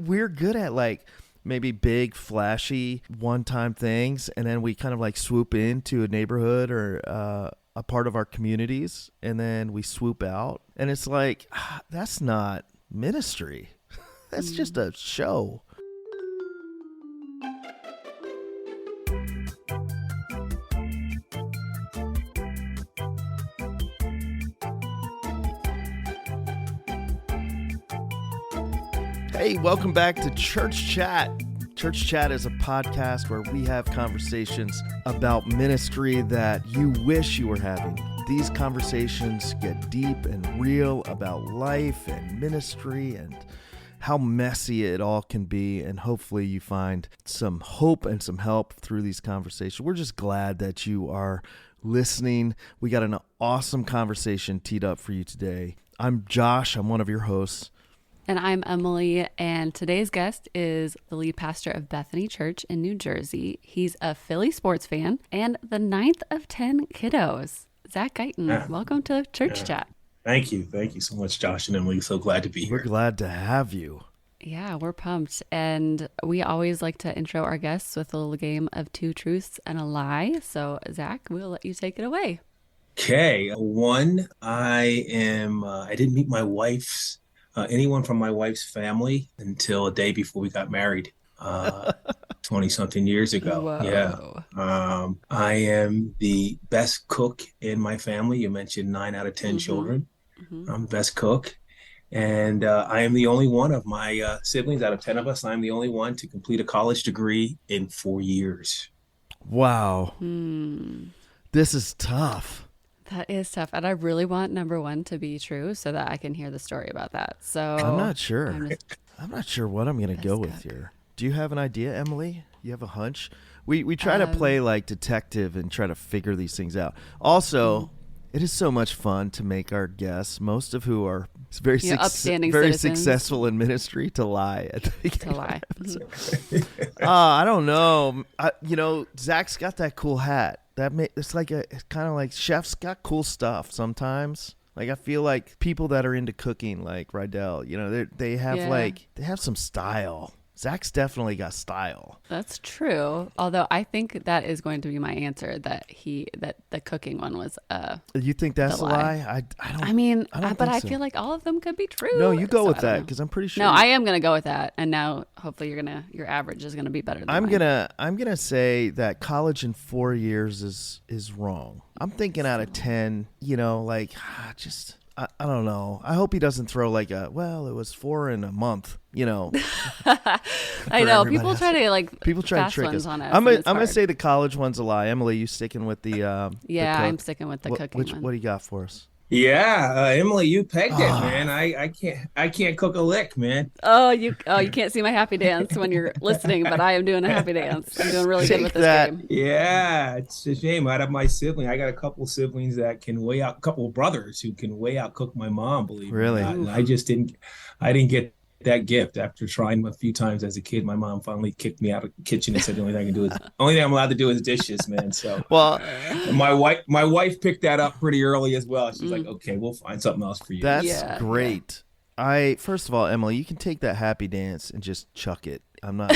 we're good at like maybe big, flashy, one-time things, and then we kind of like swoop into a neighborhood or a part of our communities, and then we swoop out. And it's like, that's not ministry. That's just a show. Hey, welcome back to Church Chat. Church Chat is a podcast where we have conversations about ministry that you wish you were having. These conversations get deep and real about life and ministry and how messy it all can be, and hopefully you find some hope and some help through these conversations. We're just glad that you are listening. We got an awesome conversation teed up for you today. I'm Josh. I'm one of your hosts. And I'm Emily, and today's guest is the lead pastor of Bethany Church in New Jersey. He's a Philly sports fan and the 9th of 10 kiddos. Zach Guyton, welcome to Church Chat. Thank you. Thank you so much, Josh and Emily. So glad to be here. We're glad to have you. Yeah, we're pumped. And we always like to intro our guests with a little game of 2 truths and a lie. So, Zach, we'll let you take it away. Okay. One, I didn't meet my wife's anyone from my wife's family until a day before we got married 20-something years ago. Whoa. Yeah. I am the best cook in my family. You mentioned 9 out of 10 children. I'm the best cook. And I am the only one of my siblings, out of 10 of us, I'm the only one to complete a college degree in 4 years. Wow. This is tough. That is tough. And I really want number 1 to be true so that I can hear the story about that. So I'm not sure. I'm not sure what I'm going to go with cook. here. Do you have an idea, Emily? You have a hunch? We try to play like detective and try to figure these things out. Also, it is so much fun to make our guests, most of who are very upstanding very citizens. Successful in ministry, to lie. To lie. I don't know. Zach's got that cool hat. It's kind of like chefs got cool stuff sometimes. Like I feel like people that are into cooking, like Rydell, they have some style. Zach's definitely got style. That's true. Although I think that is going to be my answer, that the cooking one was You think that's a lie? I don't. I mean, I don't but think I so. feel like all of them could be true. No, you go So with I don't that know. because I'm pretty sure. No, I am going to go with that. And now hopefully your average is going to be better than I'm mine. gonna say that college in 4 years is wrong. I'm thinking out of 10. I don't know. I hope he doesn't throw like it was 4 in a month. I know everybody people else. try to People try to fast trick ones us. on us. I'm and it's gonna hard. say the college one's a lie. Emily, you sticking with the Yeah, the I'm cook? sticking with the cooking one. What do you got for us? Yeah, Emily, you pegged it, man. I can't cook a lick, man. You can't see my happy dance when you're listening, but I am doing a happy dance. I'm doing really good with this game. Yeah, it's a shame. Out of my sibling, I got a couple of siblings that can a couple of brothers who can way out cook my mom, believe it or not. And I didn't get that gift. After trying a few times as a kid, my mom finally kicked me out of the kitchen and said the only thing I'm allowed to do is dishes, man. So my wife picked that up pretty early as well. She's like, okay, we'll find something else for you. That's great. First of all, Emily, you can take that happy dance and just chuck it. I'm not.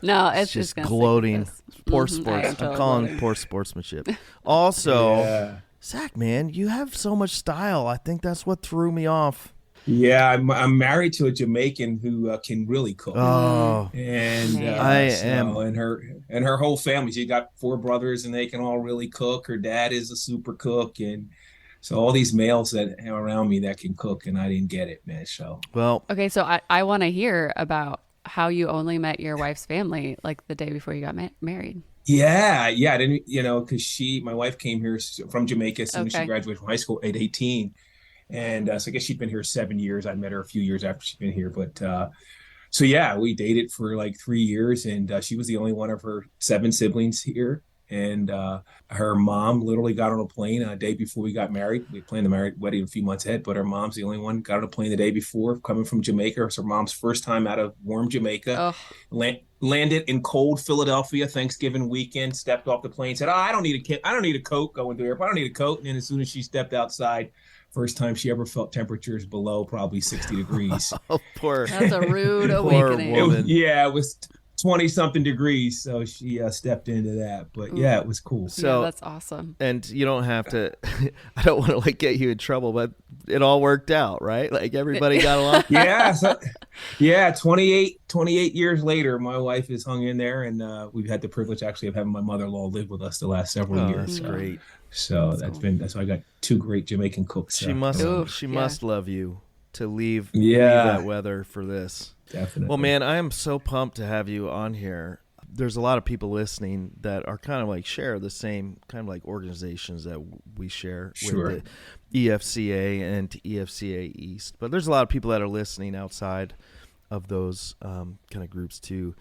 No, it's just gonna gloating. Poor I sports. am I'm totally calling gloating. poor sportsmanship. Also, Yeah. Zach, man, you have so much style. I think that's what threw me off. Yeah, I'm married to a Jamaican who can really cook. Oh, And and her whole family. She got 4 brothers, and they can all really cook. Her dad is a super cook, and so all these males that are around me that can cook, and I didn't get it, man. So Okay, so I want to hear about how you only met your wife's family like the day before you got married. yeah, I didn't, because my wife came here from Jamaica as soon as she Okay. graduated from high school at 18. And so I guess she'd been here 7 years. I met her a few years after she'd been here. But so, yeah, we dated for like 3 years. And she was the only one of her 7 siblings here. And her mom literally got on a plane a day before we got married. We planned the wedding a few months ahead, but her mom's the only one got on a plane the day before, coming from Jamaica. It was her mom's first time out of warm Jamaica. Landed in cold Philadelphia Thanksgiving weekend. Stepped off the plane, said, "Oh, I don't need a coat going through the airport. I don't need a coat." And then as soon as she stepped outside, First time she ever felt temperatures below probably 60 degrees. Oh, poor. That's a rude Poor awakening. woman. It was 20 something degrees. So she stepped into that. But yeah, it was cool. So, yeah, that's awesome. And you don't have to, I don't want to like get you in trouble, but it all worked out, right? Like everybody got along. Yeah. So, yeah. 28 years later, my wife is hung in there, and we've had the privilege actually of having my mother-in-law live with us the last several years. That's great. So that's why I got two great Jamaican cooks. She must love you to leave that weather for this. Definitely. Well, man, I am so pumped to have you on here. There's a lot of people listening that are kind of like share the same kind of like organizations that we share with the EFCA and EFCA East. But there's a lot of people that are listening outside of those kind of groups too.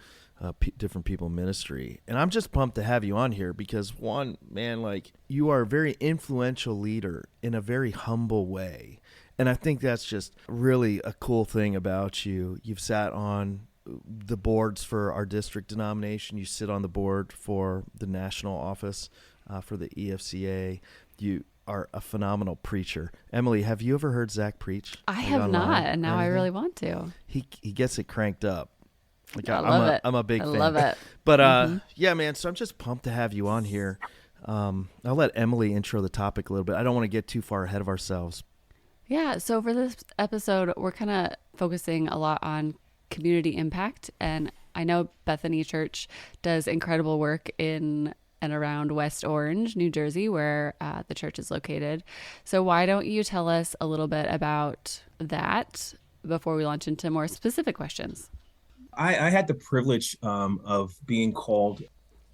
Different people ministry. And I'm just pumped to have you on here because one, man, like you are a very influential leader in a very humble way. And I think that's just really a cool thing about you. You've sat on the boards for our district denomination. You sit on the board for the national office for the EFCA. You are a phenomenal preacher. Emily, have you ever heard Zach preach? I have not, and now I really want to. He gets it cranked up. Like I love it. I'm a big fan. I love it. But yeah, man, so I'm just pumped to have you on here. I'll let Emily intro the topic a little bit. I don't want to get too far ahead of ourselves. Yeah, so for this episode, we're kind of focusing a lot on community impact. And I know Bethany Church does incredible work in and around West Orange, New Jersey, where the church is located. So why don't you tell us a little bit about that before we launch into more specific questions? I had the privilege of being called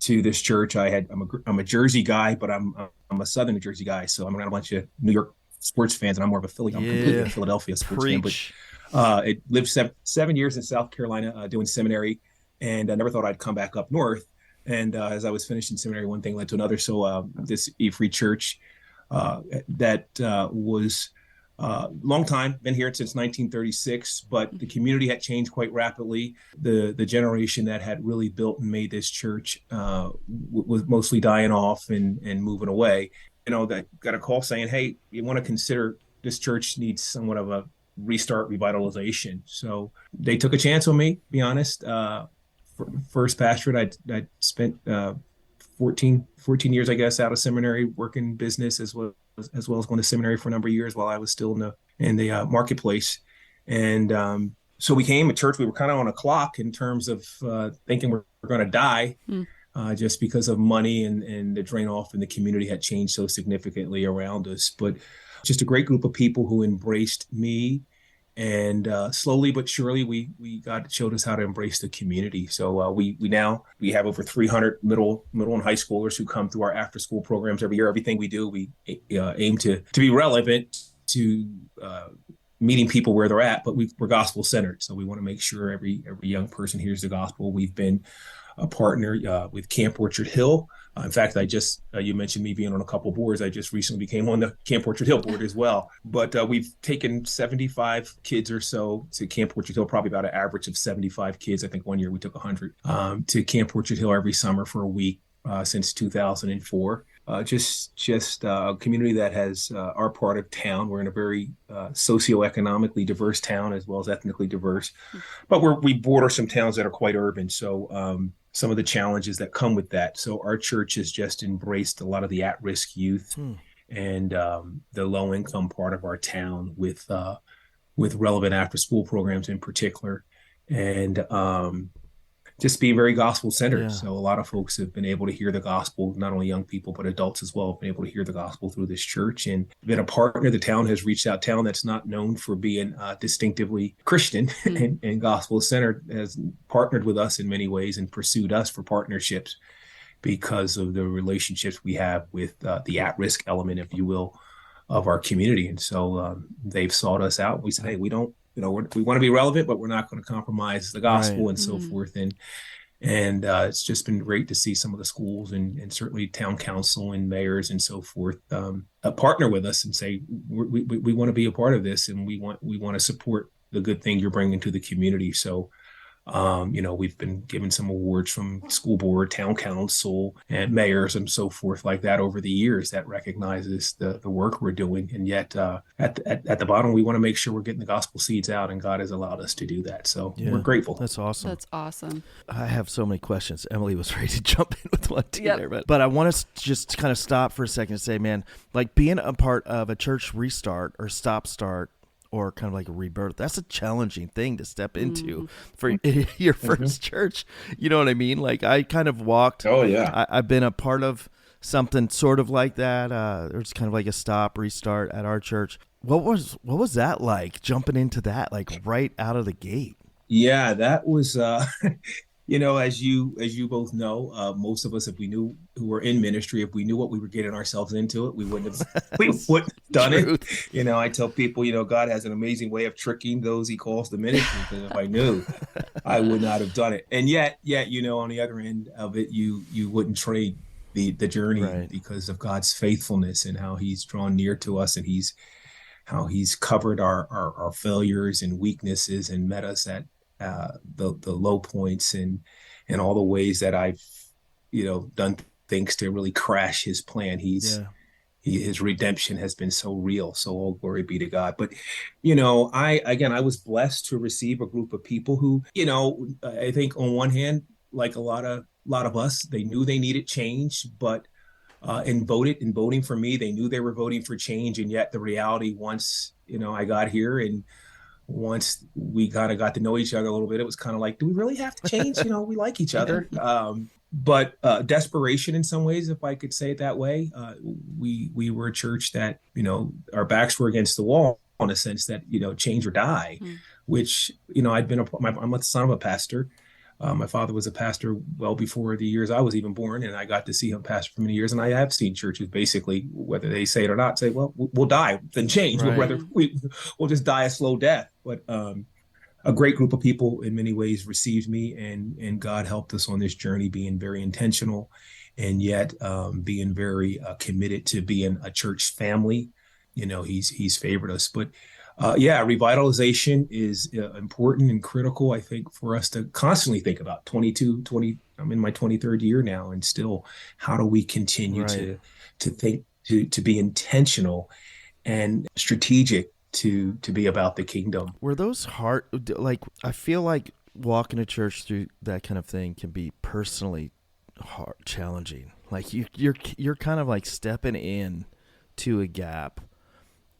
to this church. I'm a Jersey guy, but I'm a Southern New Jersey guy. So I'm around a bunch of New York sports fans, and I'm more of a I'm completely a Philadelphia sports fan. But it lived 7 years in South Carolina doing seminary, and I never thought I'd come back up north. And as I was finishing seminary, one thing led to another. So this EFCA Church that was long time, been here since 1936, but the community had changed quite rapidly. The generation that had really built and made this church was mostly dying off and moving away. That got a call saying, hey, you want to consider this church needs somewhat of a restart, revitalization. So they took a chance on me, to be honest. First pastorate, I spent 14 years, I guess, out of seminary, working business as well as going to seminary for a number of years while I was still in the marketplace. And so we came a church. We were kind of on a clock in terms of thinking we're going to die just because of money and the drain off in the community had changed so significantly around us. But just a great group of people who embraced me. And slowly but surely, God showed us how to embrace the community. So we have over 300 middle and high schoolers who come through our after school programs every year. Everything we do, we aim to be relevant to meeting people where they're at, but we're gospel centered. So we want to make sure every young person hears the gospel. We've been a partner with Camp Orchard Hill. In fact, you mentioned me being on a couple boards. I just recently became on the Camp Orchard Hill board as well. But we've taken 75 kids or so to Camp Orchard Hill, probably about an average of 75 kids. I think one year we took 100 to Camp Orchard Hill every summer for a week since 2004. Just a community that has our part of town. We're in a very socioeconomically diverse town as well as ethnically diverse, but we border some towns that are quite urban. So some of the challenges that come with that. So our church has just embraced a lot of the at-risk youth and the low-income part of our town with relevant after-school programs in particular, and just being very gospel-centered. Yeah. So a lot of folks have been able to hear the gospel, not only young people, but adults as well, have been able to hear the gospel through this church and been a partner. The town has reached out. Town that's not known for being distinctively Christian and gospel-centered has partnered with us in many ways and pursued us for partnerships because of the relationships we have with the at-risk element, if you will, of our community. And so they've sought us out. We said, hey, we don't, we want to be relevant, but we're not going to compromise the gospel and so forth. And it's just been great to see some of the schools and certainly town council and mayors and so forth partner with us and say, we want to be a part of this, and we want to support the good thing you're bringing to the community. So We've been given some awards from school board, town council, and mayors and so forth like that over the years that recognizes the work we're doing. And yet at the bottom, we want to make sure we're getting the gospel seeds out, and God has allowed us to do that. So we're grateful. That's awesome. That's awesome. I have so many questions. Emily was ready to jump in with one too there, Yep. but I want to just kind of stop for a second and say, man, like being a part of a church restart or start, or kind of like a rebirth, that's a challenging thing to step into for your first church. You know what I mean? Like I kind of walked. Oh, yeah. I've been a part of something sort of like that. There's kind of like a restart at our church. What was that like, jumping into that, like right out of the gate? Yeah, that was, as you both know, most of us, if we knew who were in ministry, if we knew what we were getting ourselves into, we wouldn't have done it. I tell people, God has an amazing way of tricking those he calls to ministry. Because if I knew, I would not have done it. And yet, on the other end of it, you wouldn't trade the journey because of God's faithfulness and how he's drawn near to us, and how he's covered our failures and weaknesses and met us at the low points and all the ways that I've done things to really crash his plan. His redemption has been so real. So all glory be to God. But I was blessed to receive a group of people who I think on one hand, like a lot of us, they knew they needed change, but in voting for me, they knew they were voting for change. And yet the reality, once I got here and once we kind of got to know each other a little bit, it was kind of like, do we really have to change? We like each other. But desperation in some ways, if I could say it that way. We were a church that, our backs were against the wall in a sense that, change or die, which, I'm the son of a pastor. My father was a pastor well before the years I was even born, and I got to see him pastor for many years. And I have seen churches basically, whether they say it or not, say, well, we'll die, then change. Right. We'll just die a slow death. But a great group of people in many ways received me, and God helped us on this journey, being very intentional and yet being very committed to being a church family. He's favored us. But revitalization is important and critical, I think, for us to constantly think about. I'm in my 23rd year now, and still, how do we continue to think, to be intentional and strategic to be about the kingdom? Were those hard? Like, I feel like walking to church through that kind of thing can be personally hard, challenging. Like you're kind of like stepping in to a gap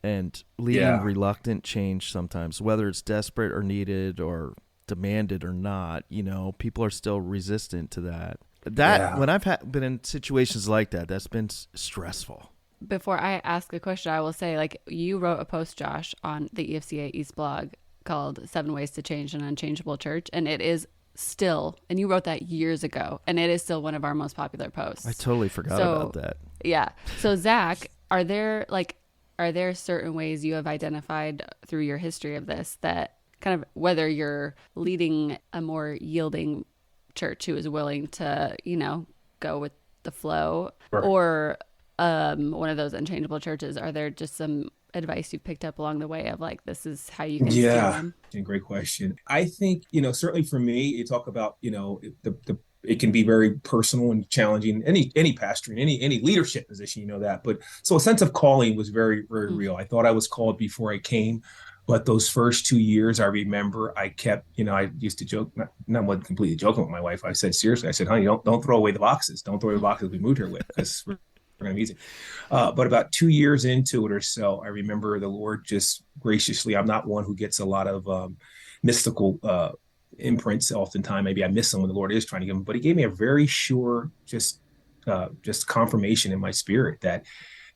and leading reluctant change sometimes, whether it's desperate or needed or demanded or not. People are still resistant to that. When I've been in situations like that, that's been stressful. Before I ask a question, I will say, like, you wrote a post, Josh, on the EFCA East blog called 7 Ways to Change an Unchangeable Church. And it is still, and you wrote that years ago, and it is still one of our most popular posts. I totally forgot about that. Yeah. So Zach, are there certain ways you have identified through your history of this that kind of, whether you're leading a more yielding church who is willing to, go with the flow, or one of those unchangeable churches, are there just some advice you've picked up along the way of like, this is how you can steer them? Great question. I think, certainly for me, you talk about, it can be very personal and challenging. Any pastor in any leadership position, that. But so a sense of calling was very, very real. I thought I was called before I came, but those first 2 years, I remember I kept, I used to joke, not wasn't completely joking with my wife. I said, seriously, I said, honey, don't throw away the boxes. Don't throw away the boxes we moved here with, because we're going to use it. But about 2 years into it or so, I remember the Lord just graciously, I'm not one who gets a lot of mystical imprints. Oftentimes, maybe I miss someone the Lord is trying to give them, but he gave me a very sure, just confirmation in my spirit that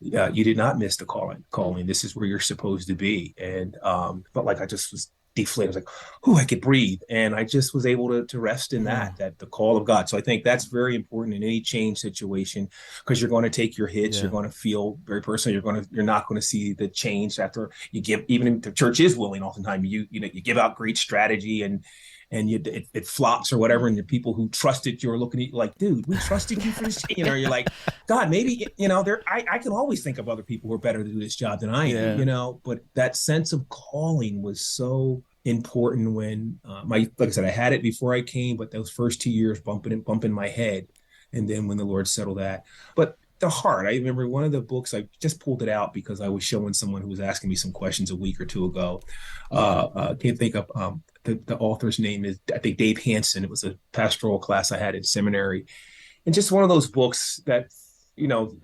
you did not miss the calling. This is where you're supposed to be. And felt like I just was deflated. I was like, oh, I could breathe. And I just was able to rest in that the call of God. So I think that's very important in any change situation, because you're going to take your hits. You're going to feel very personal. You're not going to see the change after you give, even if the church is willing, oftentimes you give out great strategy and it flops or whatever. And the people who trusted you are looking at you like, dude, we trusted you for this. You're like, God, maybe, I can always think of other people who are better to do this job than I am, but that sense of calling was so important when like I said, I had it before I came, but those first 2 years bumping my head. And then when the Lord settled that, but the heart, I remember one of the books, I just pulled it out because I was showing someone who was asking me some questions a week or two ago. Can't think of the author's name is, I think, Dave Hansen. It was a pastoral class I had in seminary. And just one of those books that,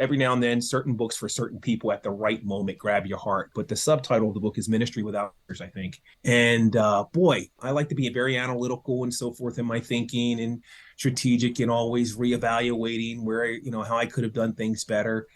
every now and then certain books for certain people at the right moment grab your heart. But the subtitle of the book is Ministry Without Others, I think. And boy, I like to be very analytical and so forth in my thinking and strategic and always reevaluating where, how I could have done things better.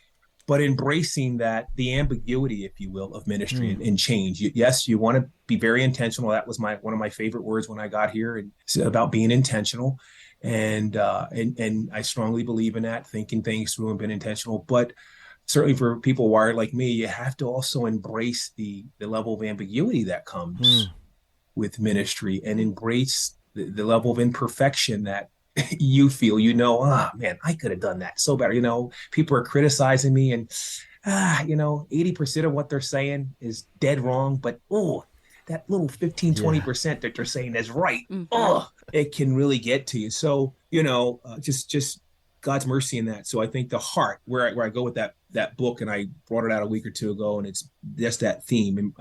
But embracing that, the ambiguity, if you will, of ministry and change. Yes, you want to be very intentional. That was one of my favorite words when I got here, and it's about being intentional. And I strongly believe in that, thinking things through and being intentional. But certainly for people wired like me, you have to also embrace the level of ambiguity that comes with ministry, and embrace the level of imperfection that you feel, man, I could have done that so better. People are criticizing me, and 80% of what they're saying is dead wrong, but that little 15-20% that they're saying is right. It can really get to you. So, just God's mercy in that. So I think the heart, where I go with that book, and I brought it out a week or two ago, and it's just that theme,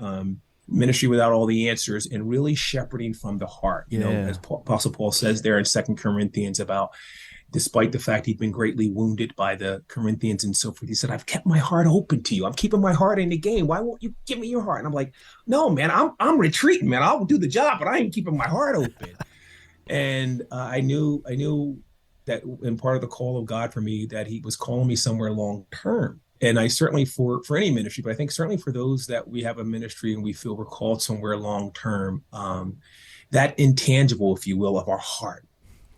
ministry without all the answers, and really shepherding from the heart. As Apostle Paul says there in 2 Corinthians about, despite the fact he'd been greatly wounded by the Corinthians and so forth, he said, I've kept my heart open to you. I'm keeping my heart in the game. Why won't you give me your heart? And I'm like, no, man, I'm retreating, man. I'll do the job, but I ain't keeping my heart open. And I knew that in part of the call of God for me, that he was calling me somewhere long term. And I certainly for any ministry, but I think certainly for those that we have a ministry and we feel we're called somewhere long term, that intangible, if you will, of our heart.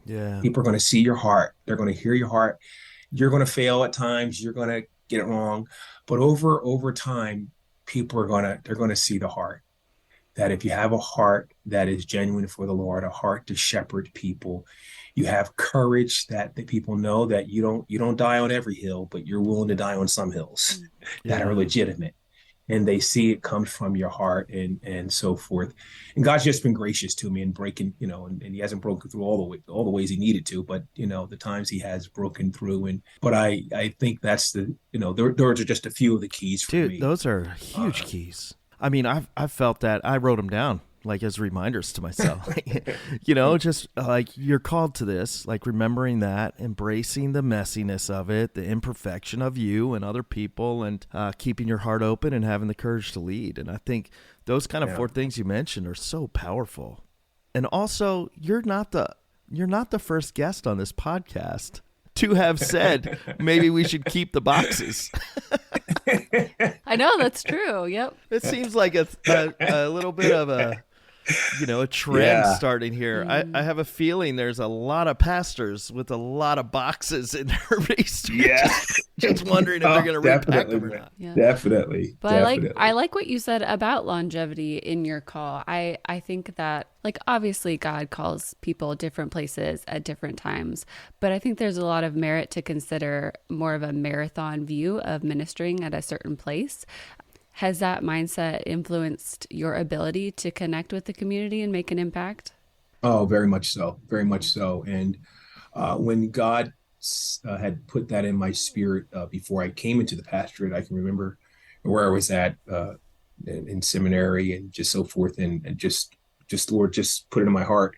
Yeah. People are going to see your heart. They're going to hear your heart. You're going to fail at times. You're going to get it wrong. But over time, people they're going to see the heart. That if you have a heart that is genuine for the Lord, a heart to shepherd people, you have courage that the people know that you don't die on every hill, but you're willing to die on some hills that are legitimate. And they see it comes from your heart and so forth. And God's just been gracious to me in breaking, and he hasn't broken through all the ways he needed to, but the times he has broken through. But I think that's those are just a few of the keys for me. Dude, those are huge keys. I mean, I've felt that. I wrote them down like as reminders to myself, just like you're called to this, like remembering that, embracing the messiness of it, the imperfection of you and other people, and keeping your heart open and having the courage to lead. And I think those kind of 4 things you mentioned are so powerful. And also, you're not the first guest on this podcast to have said maybe we should keep the boxes. I know, that's true. Yep. It seems like a little bit of a trend starting here. I have a feeling there's a lot of pastors with a lot of boxes in their research. Just wondering if they're going to repack them or not. Yeah. Definitely. But I like what you said about longevity in your call. I think that, obviously God calls people different places at different times, but I think there's a lot of merit to consider more of a marathon view of ministering at a certain place. Has that mindset influenced your ability to connect with the community and make an impact? Oh, very much so. Very much so. And when God had put that in my spirit before I came into the pastorate, I can remember where I was at in seminary and just so forth. And just Lord, just put it in my heart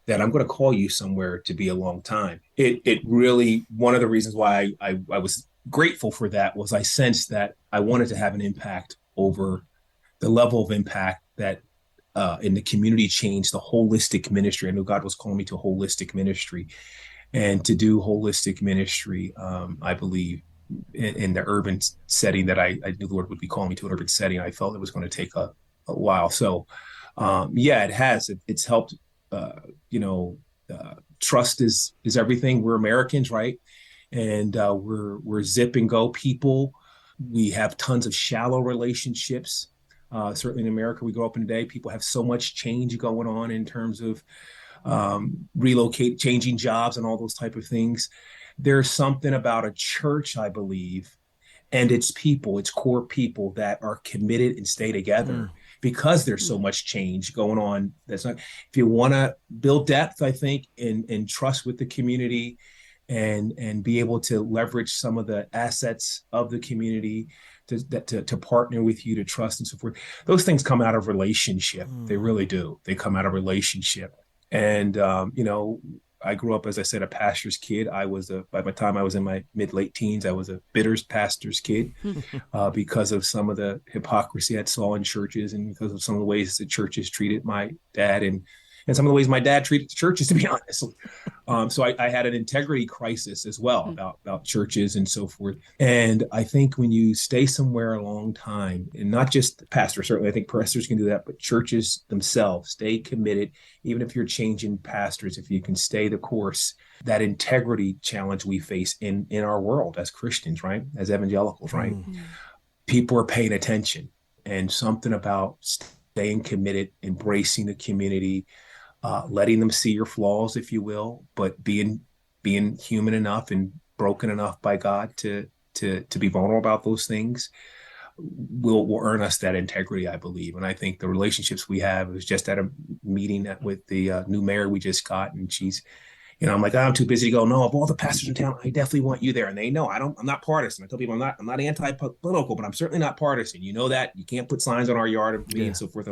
that I'm going to call you somewhere to be a long time. It really, one of the reasons why I was grateful for that was I sensed that I wanted to have an impact over the level of impact that in the community change, the holistic ministry. I knew God was calling me to a holistic ministry, and to do holistic ministry, I believe in the urban setting that I knew the Lord would be calling me to an urban setting. I felt it was going to take a while. So it has, it's helped, trust is everything. We're Americans, right? And we're zip and go people. We have tons of shallow relationships. Certainly in America, we grow up in today, people have so much change going on in terms of changing jobs and all those type of things. There's something about a church, I believe, and its people, its core people that are committed and stay together. because there's so much change going on. That's not, if you want to build depth, I think, in trust with the community and be able to leverage some of the assets of the community to partner with you, to trust and so forth. Those things come out of relationship. They really do. They come out of relationship. And, I grew up, as I said, a pastor's kid. By the time I was in my late teens, I was a bitter pastor's kid because of some of the hypocrisy I saw in churches and because of some of the ways the churches treated my dad and some of the ways my dad treated the churches, to be honest. So I had an integrity crisis as well about churches and so forth. And I think when you stay somewhere a long time, and not just pastors, certainly I think pastors can do that, but churches themselves stay committed, even if you're changing pastors, if you can stay the course, that integrity challenge we face in our world as Christians, right? As evangelicals, right? People are paying attention, and something about staying committed, embracing the community, letting them see your flaws, if you will, but being human enough and broken enough by God to be vulnerable about those things will earn us that integrity, I believe. And I think the relationships we have, it was just at a meeting with the new mayor we just got, and she's, I'm like, I'm too busy to go. No, of all the pastors in town, I definitely want you there. And they know I'm not partisan. I tell people I'm not anti-political, but I'm certainly not partisan. You know that. You can't put signs on our yard of me and so forth.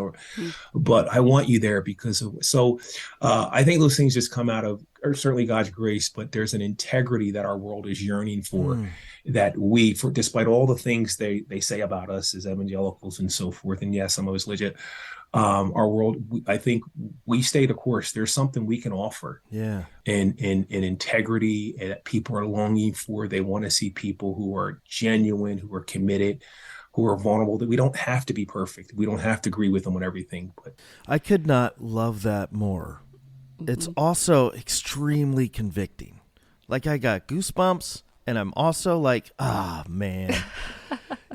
But I want you there because of, so I think those things just come out of, or certainly God's grace, but there's an integrity that our world is yearning for, that despite all the things they say about us as evangelicals and so forth, and yes, some of us legit, our world, I think we stay the course. There's something we can offer in integrity that people are longing for. They want to see people who are genuine, who are committed, who are vulnerable, that we don't have to be perfect. We don't have to agree with them on everything. But I could not love that more. It's also extremely convicting. Like, I got goosebumps, and I'm also like, man.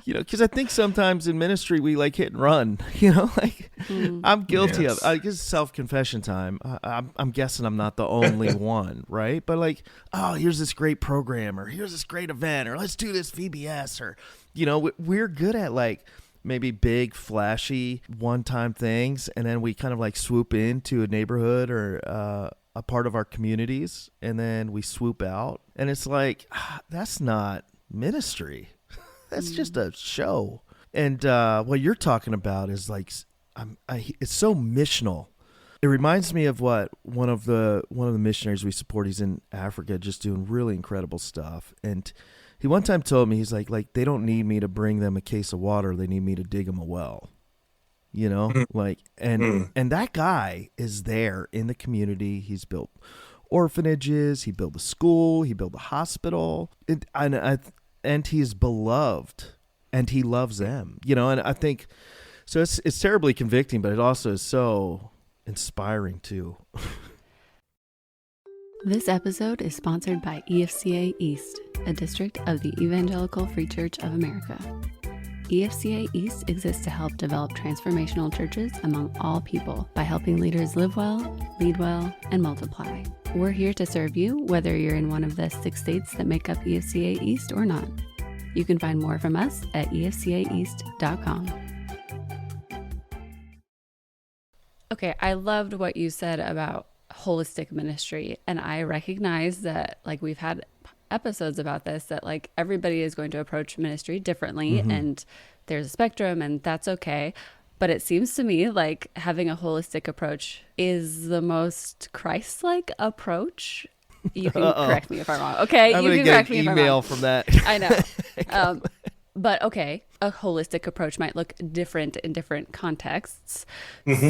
Because I think sometimes in ministry we like hit and run, I'm guilty of, I guess, self-confession time. I'm guessing I'm not the only one, right? But like, here's this great program, or here's this great event, or let's do this VBS, or, we're good at like maybe big, flashy, one-time things. And then we kind of like swoop into a neighborhood or a part of our communities, and then we swoop out. And it's like, that's not ministry. That's just a show. And what you're talking about is like, it's so missional. It reminds me of what one of the missionaries we support. He's in Africa, just doing really incredible stuff. And he one time told me, he's like they don't need me to bring them a case of water. They need me to dig them a well. And that guy is there in the community. He's built orphanages. He built a school. He built a hospital. And he's beloved, and he loves them, and I think, so it's terribly convicting, but it also is so inspiring too. This episode is sponsored by EFCA East, a district of the Evangelical Free Church of America. EFCA East exists to help develop transformational churches among all people by helping leaders live well, lead well, and multiply. We're here to serve you, whether you're in one of the 6 states that make up EFCA East or not. You can find more from us at efcaeast.com. Okay, I loved what you said about holistic ministry, and I recognize that, like, we've had episodes about this, that like everybody is going to approach ministry differently, and there's a spectrum, and that's okay. But it seems to me like having a holistic approach is the most Christ-like approach. You can correct me if I'm wrong. Okay, I'm you can correct me if I'm wrong. Email from that. I know. But okay, a holistic approach might look different in different contexts.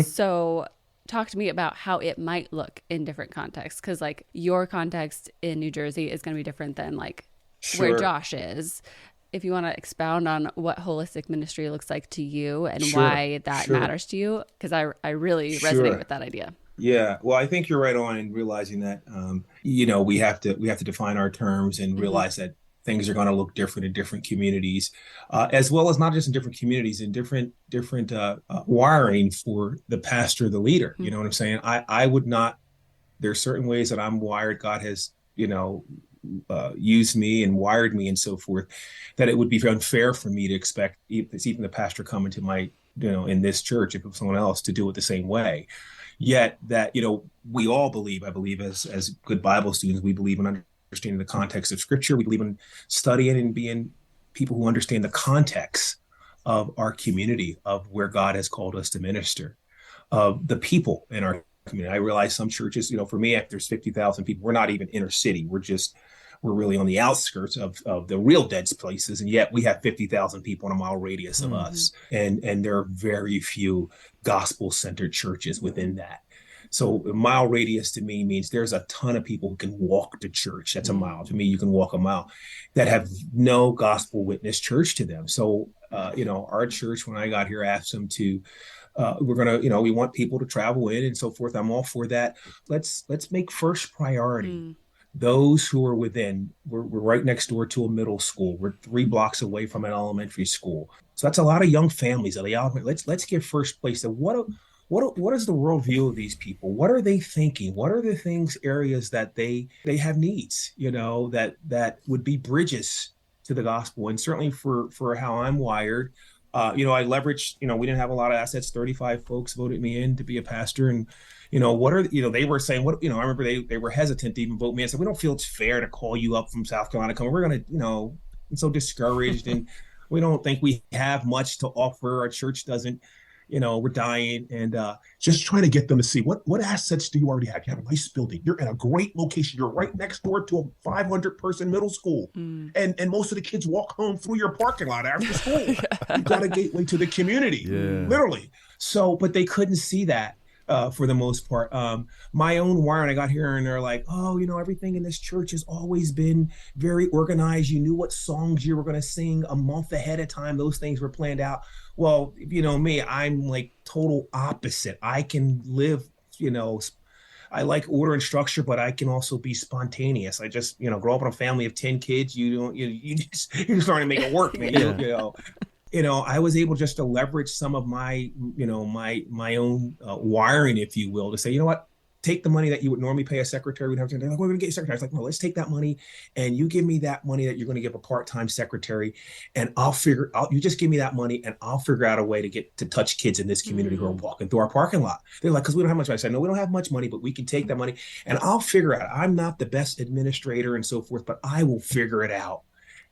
So talk to me about how it might look in different contexts, because like your context in New Jersey is going to be different than like where Josh is. If you want to expound on what holistic ministry looks like to you and why that matters to you, because I really resonate with that idea. Yeah, well, I think you're right on in realizing that we have to define our terms and realize that things are going to look different in different communities, as well as not just in different communities, in different wiring for the pastor, the leader. You know what I'm saying? I would not. There are certain ways that I'm wired. God has used me and wired me and so forth, that it would be unfair for me to expect even the pastor come into my in this church, if it was someone else, to do it the same way. Yet that, we all believe, I believe, as good Bible students, we believe in understanding the context of Scripture. We believe in studying and being people who understand the context of our community, of where God has called us to minister, of the people in our community. I realize some churches, for me, if there's 50,000 people, we're not even inner city. We're really on the outskirts of the real dead places. And yet we have 50,000 people in a mile radius of us. And there are very few gospel-centered churches within that. So a mile radius to me means there's a ton of people who can walk to church. That's a mile. To me, you can walk a mile, that have no gospel witness church to them. So, our church, when I got here, asked them to, we're going to, we want people to travel in and so forth. I'm all for that. Let's make first priority those who are within. We're right next door to a middle school. We're 3 blocks away from an elementary school. So that's a lot of young families. Let's give first place to what is the worldview of these people? What are they thinking? What are the areas that they have needs, that would be bridges to the gospel? And certainly for how I'm wired, I leveraged, we didn't have a lot of assets. 35 folks voted me in to be a pastor. And, they were saying, I remember they were hesitant to even vote me. I said, we don't feel it's fair to call you up from South Carolina. We're going to, I'm so discouraged and we don't think we have much to offer. Our church doesn't, we're dying, and just trying to get them to see what assets do you already have. You have a nice building. You're in a great location. You're right next door to a 500-person middle school, and most of the kids walk home through your parking lot after school. You've got a gateway to the community, literally. So, but they couldn't see that. For the most part, my own wiring, I got here and they're like, oh, everything in this church has always been very organized. You knew what songs you were going to sing a month ahead of time. Those things were planned out. Well, me, I'm like total opposite. I can live, I like order and structure, but I can also be spontaneous. I just, grow up in a family of 10 kids. You're just starting to make it work, man. I was able just to leverage some of my, my own wiring, if you will, to say, what, take the money that you would normally pay a secretary. We'd have to, we're going to get a secretary. I was like, no, let's take that money and you give me that money that you're going to give a part-time secretary, and you just give me that money and I'll figure out a way to get to touch kids in this community who are walking through our parking lot. They're like, because we don't have much money. I said, no, we don't have much money, but we can take that money and I'll figure out. I'm not the best administrator and so forth, but I will figure it out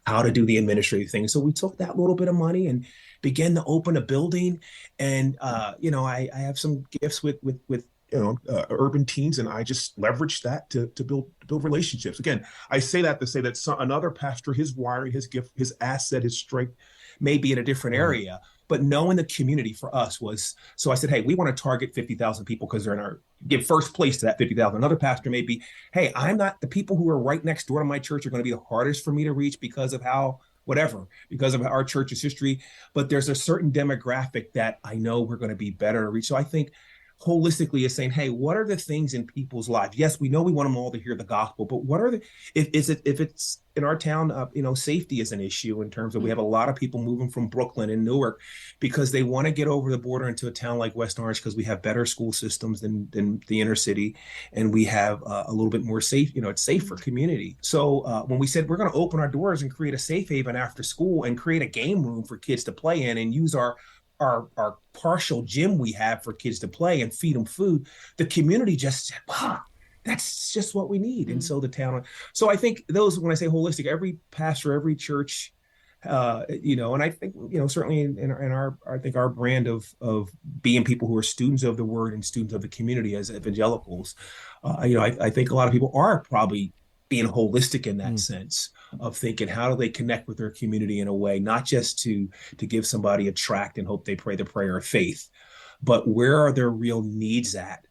how to do the administrative thing. So we took that little bit of money and began to open a building. And, I have some gifts with urban teens, and I just leveraged that to build relationships. Again, I say that to say that another pastor, his wiring, his gift, his asset, his strength may be in a different area, but knowing the community for us was, so I said, hey, we want to target 50,000 people because they're give first place to that 50,000. Another pastor may be, hey, the people who are right next door to my church are going to be the hardest for me to reach because of because of our church's history. But there's a certain demographic that I know we're going to be better to reach. So I think holistically is saying, hey, what are the things in people's lives? Yes, we know we want them all to hear the gospel, but what are if it's in our town, safety is an issue in terms of we have a lot of people moving from Brooklyn and Newark because they want to get over the border into a town like West Orange because we have better school systems than the inner city, and we have a little bit more safe, it's safer community. So when we said we're going to open our doors and create a safe haven after school and create a game room for kids to play in and use our partial gym we have for kids to play and feed them food, the community just said, wow, that's just what we need. And so the town, so I think those, when I say holistic, every pastor, every church, and I think, certainly in our, I think our brand of being people who are students of the word and students of the community as evangelicals, I think a lot of people are probably being holistic in that sense of thinking, how do they connect with their community in a way, not just to give somebody a tract and hope they pray the prayer of faith, but where are their real needs at?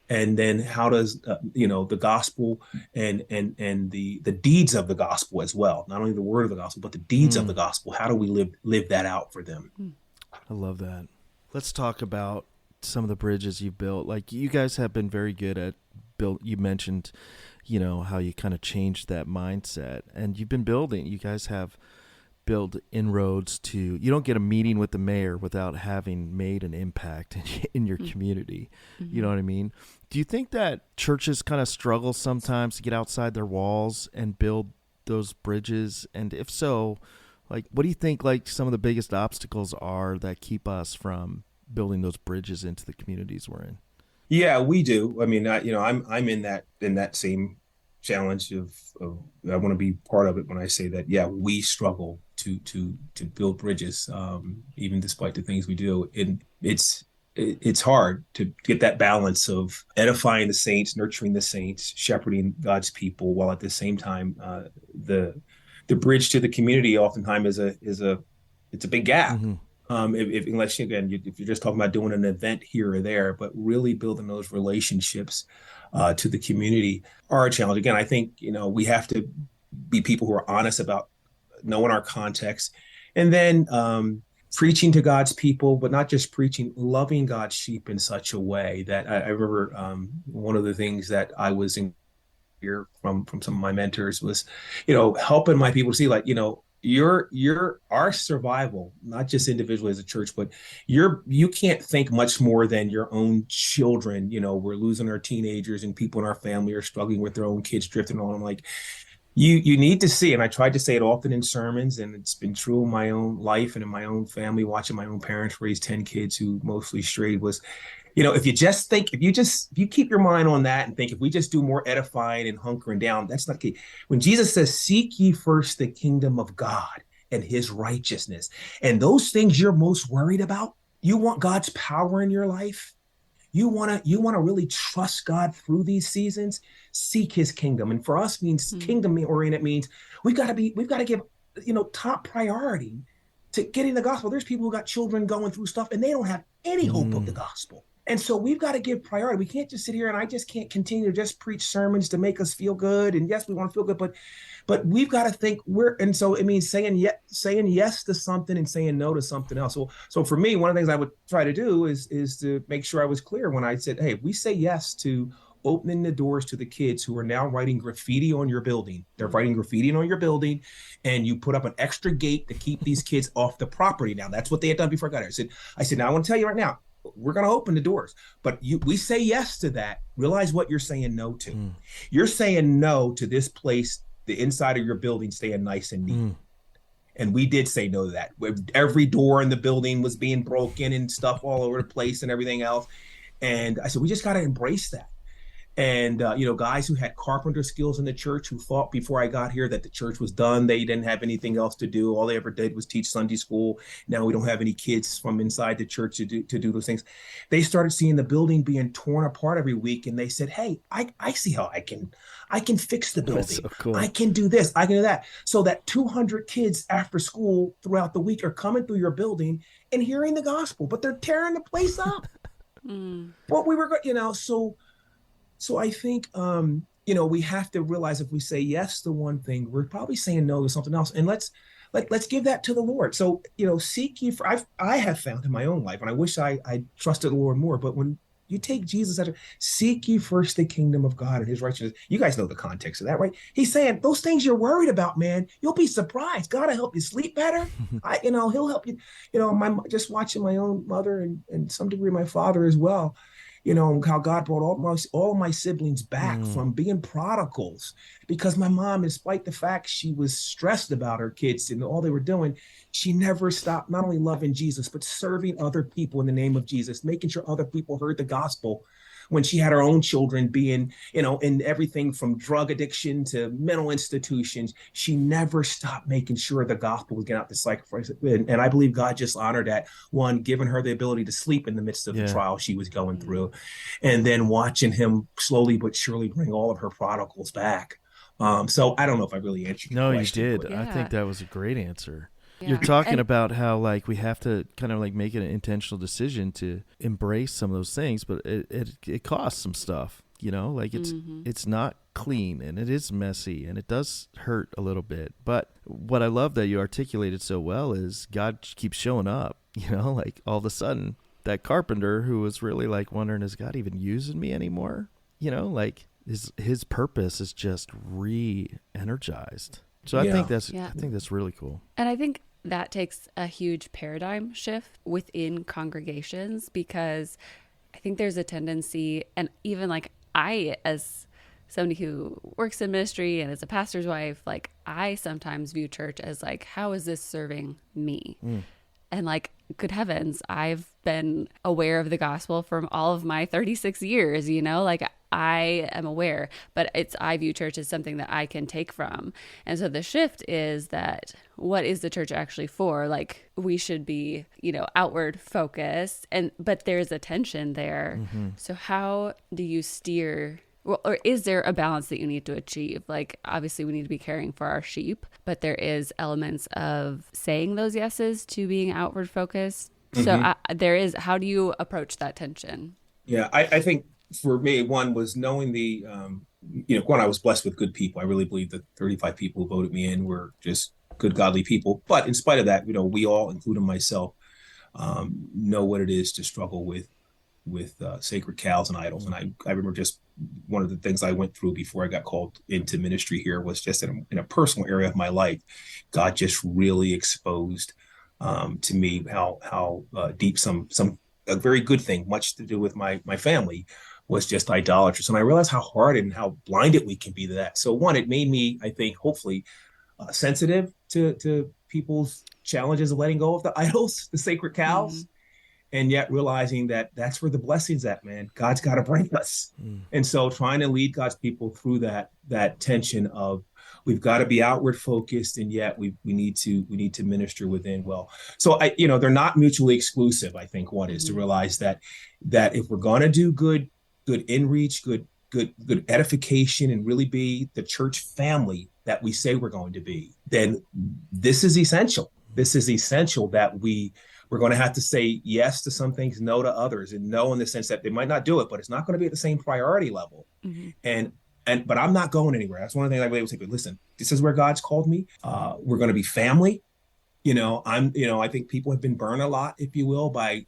And then how does, the gospel and the deeds of the gospel as well, not only the word of the gospel, but the deeds of the gospel, how do we live that out for them? I love that. Let's talk about some of the bridges you've built. Like, you guys have been very good at you mentioned, how you kind of changed that mindset, and you've been building. You guys have built inroads to, you don't get a meeting with the mayor without having made an impact in your community. You know what I mean? Do you think that churches kind of struggle sometimes to get outside their walls and build those bridges? And if so, Like, what do you think, like, some of the biggest obstacles are that keep us from building those bridges into the communities we're in? Yeah, we do. I mean, I'm in that same challenge of I want to be part of it when I say that. Yeah, we struggle to build bridges, even despite the things we do. And it's hard to get that balance of edifying the saints, nurturing the saints, shepherding God's people, while at the same time, the bridge to the community oftentimes it's a big gap. Mm-hmm. If unless again, if you're just talking about doing an event here or there, but really building those relationships to the community are a challenge. Again, I think we have to be people who are honest about knowing our context, and then preaching to God's people, but not just preaching, loving God's sheep in such a way that I remember one of the things that I was in here from some of my mentors was, helping my people see, like, your our survival, not just individually as a church, but you can't think much more than your own children. We're losing our teenagers, and people in our family are struggling with their own kids drifting on. I'm like, you need to see, and I tried to say it often in sermons, and it's been true in my own life and in my own family, watching my own parents raise 10 kids who mostly strayed, was, if you keep your mind on that and think, if we just do more edifying and hunkering down, that's not key. When Jesus says, seek ye first the kingdom of God and his righteousness, and those things you're most worried about, you want God's power in your life, you want to really trust God through these seasons, seek his kingdom. And for us means kingdom oriented means we've got to give, top priority to getting the gospel. There's people who got children going through stuff and they don't have any hope of the gospel. And so we've got to give priority. We can't just sit here, and I just can't continue to just preach sermons to make us feel good. And yes, we want to feel good, but we've got to think and so it means saying yes to something and saying no to something else. So for me, one of the things I would try to do is to make sure I was clear when I said, hey, we say yes to opening the doors to the kids who are now writing graffiti on your building. They're writing graffiti on your building, and you put up an extra gate to keep these kids off the property. Now, that's what they had done before I got here. I said, now I want to tell you right now, we're going to open the doors, but we say yes to that. Realize what you're saying no to. You're saying no to this place, the inside of your building staying nice and neat. And we did say no to that. Every door in the building was being broken and stuff all over the place and everything else. And I said, we just got to embrace that. And, guys who had carpenter skills in the church who thought before I got here that the church was done, they didn't have anything else to do. All they ever did was teach Sunday school. Now we don't have any kids from inside the church to do those things. They started seeing the building being torn apart every week. And they said, hey, I see how I can fix the building. So cool. I can do this. I can do that. So that 200 kids after school throughout the week are coming through your building and hearing the gospel, but they're tearing the place up. What we were, So I think, we have to realize if we say yes to one thing, we're probably saying no to something else. And let's give that to the Lord. So, seek ye I have found in my own life, and I wish I trusted the Lord more, but when you take Jesus seek ye first the kingdom of God and his righteousness. You guys know the context of that, right? He's saying those things you're worried about, man, you'll be surprised. God will help you sleep better. He'll help you, just watching my own mother and some degree my father as well. How God brought all of my siblings back from being prodigals, because my mom, despite the fact she was stressed about her kids and all they were doing, she never stopped not only loving Jesus, but serving other people in the name of Jesus, making sure other people heard the gospel. When she had her own children being, in everything from drug addiction to mental institutions, she never stopped making sure the gospel was getting out to sacrifice. And I believe God just honored that, one, giving her the ability to sleep in the midst of the trial she was going through, and then watching him slowly but surely bring all of her prodigals back. So I don't know if I really answered your question. No, you did. Yeah. I think that was a great answer. Yeah. You're talking about how, like, we have to kind of like make an intentional decision to embrace some of those things, but it costs some stuff, like it's not clean and it is messy and it does hurt a little bit. But what I love that you articulated so well is God keeps showing up, like all of a sudden that carpenter who was really like wondering, is God even using me anymore? Like his purpose is just re-energized. So I think that's really cool. And I think that takes a huge paradigm shift within congregations, because I think there's a tendency, and even like I, as somebody who works in ministry and is a pastor's wife, like I sometimes view church as like, how is this serving me? And like, good heavens, I've been aware of the gospel from all of my 36 years, you know, like I am aware, but I view church as something that I can take from. And so the shift is that what is the church actually for? Like we should be, you know, outward focused, but there's a tension there. So how do you steer? Well, or is there a balance that you need to achieve? Like, obviously, we need to be caring for our sheep, but there is elements of saying those yeses to being outward focused. So there is, how do you approach that tension? Yeah, I think for me, one was knowing one, I was blessed with good people. I really believe the 35 people who voted me in were just good, godly people. But in spite of that, you know, we all, including myself, know what it is to struggle with sacred cows and idols. And I remember just one of the things I went through before I got called into ministry here was just in a personal area of my life, God just really exposed to me how deep a very good thing, much to do with my family, was just idolatrous. And I realized how hard and how blinded we can be to that. So one, it made me, I think, hopefully sensitive to people's challenges of letting go of the idols, the sacred cows. And yet realizing that that's where the blessing's at, man. God's got to bring us. And so trying to lead God's people through that tension of we've got to be outward focused, and yet we need to minister within. Well, so they're not mutually exclusive. I think one is to realize that if we're going to do good inreach, good edification, and really be the church family that we say we're going to be, then this is essential. This is essential that we're going to have to say yes to some things, no to others, and no in the sense that they might not do it, but it's not going to be at the same priority level. But I'm not going anywhere. That's one of the things I really would say, but listen, this is where God's called me. We're going to be family. I think people have been burned a lot, if you will, by,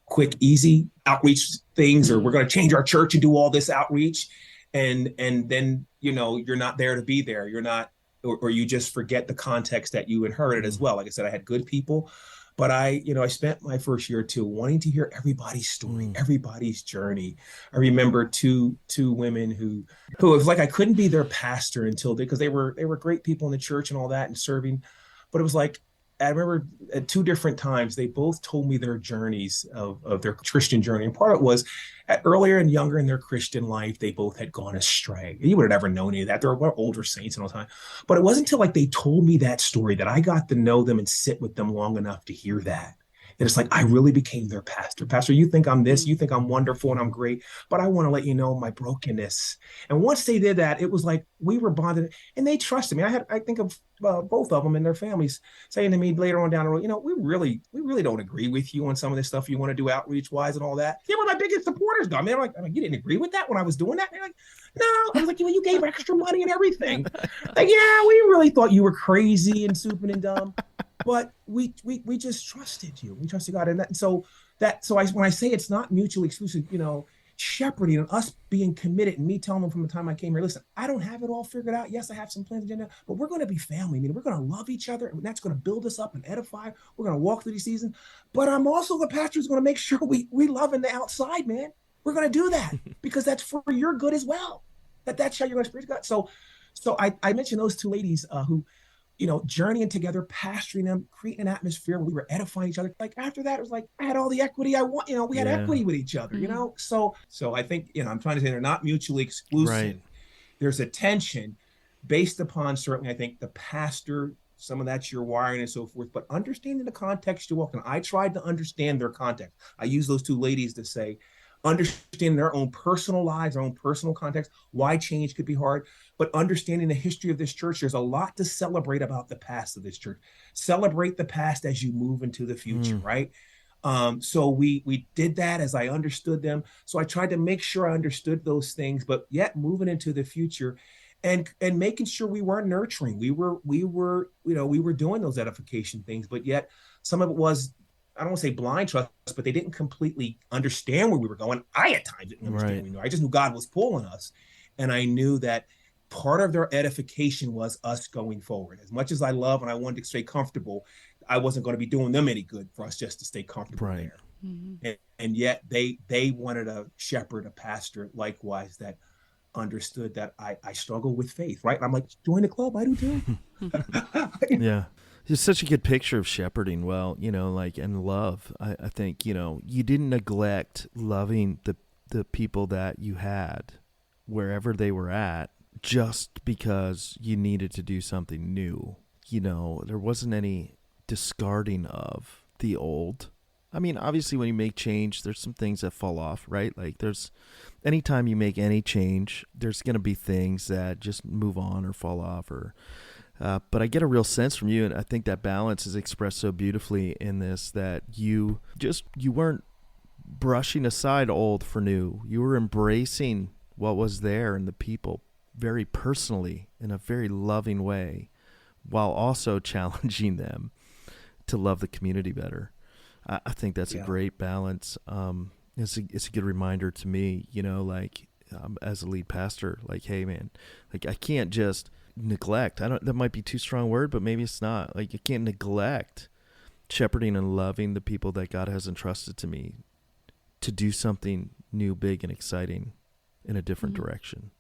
quick, easy outreach things, or we're going to change our church and do all this outreach. And then, you're not there to be there. You're not, or you just forget the context that you inherited as well. Like I said, I had good people. But I spent my first year or two wanting to hear everybody's story, everybody's journey. I remember two women who it was like I couldn't be their pastor because they were great people in the church and all that and serving. But it was like, I remember at two different times, they both told me their journeys of their Christian journey. And part of it was earlier and younger in their Christian life, they both had gone astray. You would have never known any of that. They were older saints and all the time. But it wasn't until like they told me that story that I got to know them and sit with them long enough to hear that. And it's like, I really became their pastor. Pastor, you think I'm this, you think I'm wonderful and I'm great, but I want to let you know my brokenness. And once they did that, it was like we were bonded and they trusted me. I think of both of them and their families saying to me later on down the road, we really don't agree with you on some of this stuff you want to do outreach wise and all that. They were my biggest supporters, though. I mean, I'm like, you didn't agree with that when I was doing that? And they're like, no. I was like, you gave extra money and everything. Like, yeah, we really thought you were crazy and stupid and dumb. But we just trusted you. We trusted God. And so when I say it's not mutually exclusive, shepherding and us being committed and me telling them from the time I came here, listen, I don't have it all figured out. Yes, I have some plans, agenda, but we're going to be family. I mean, we're going to love each other, and that's going to build us up and edify. We're going to walk through these seasons. But I'm also the pastor who's going to make sure we love in the outside, man. We're going to do that because that's for your good as well. That's how you're going to experience God. So I mentioned those two ladies who, journeying together, pastoring them, creating an atmosphere where we were edifying each other. Like after that, it was like, I had all the equity I want, we had equity with each other, So I think, I'm trying to say they're not mutually exclusive. Right. There's a tension based upon certainly, I think the pastor, some of that's your wiring and so forth, but understanding the context you walk in. I tried to understand their context. I use those two ladies to say, understanding their own personal lives, their own personal context, why change could be hard, but understanding the history of this church. There's a lot to celebrate about the past of this church. Celebrate the past as you move into the future, right? So we did that as I understood them. So I tried to make sure I understood those things, but yet moving into the future and making sure we weren't nurturing. We were doing those edification things, but yet some of it was, I don't want to say blind trust, but they didn't completely understand where we were going. I at times didn't understand where we were. I just knew God was pulling us. And I knew that part of their edification was us going forward. As much as I love and I wanted to stay comfortable, I wasn't going to be doing them any good for us just to stay comfortable there. Mm-hmm. And yet they wanted a shepherd, a pastor, likewise, that understood that I struggle with faith, right? And I'm like, join the club, I do too. Yeah. It's such a good picture of shepherding well, like, and love. I think, you didn't neglect loving the people that you had wherever they were at just because you needed to do something new. There wasn't any discarding of the old. I mean, obviously when you make change, there's some things that fall off, right? Like anytime you make any change, there's going to be things that just move on or fall off but I get a real sense from you, and I think that balance is expressed so beautifully in this, that you weren't brushing aside old for new. You were embracing what was there and the people very personally in a very loving way, while also challenging them to love the community better. I think that's a great balance. It's a good reminder to me, like as a lead pastor, like, hey man, like I can't just neglect. That might be too strong a word, but maybe it's not. Like, you can't neglect shepherding and loving the people that God has entrusted to me to do something new, big, and exciting in a different direction.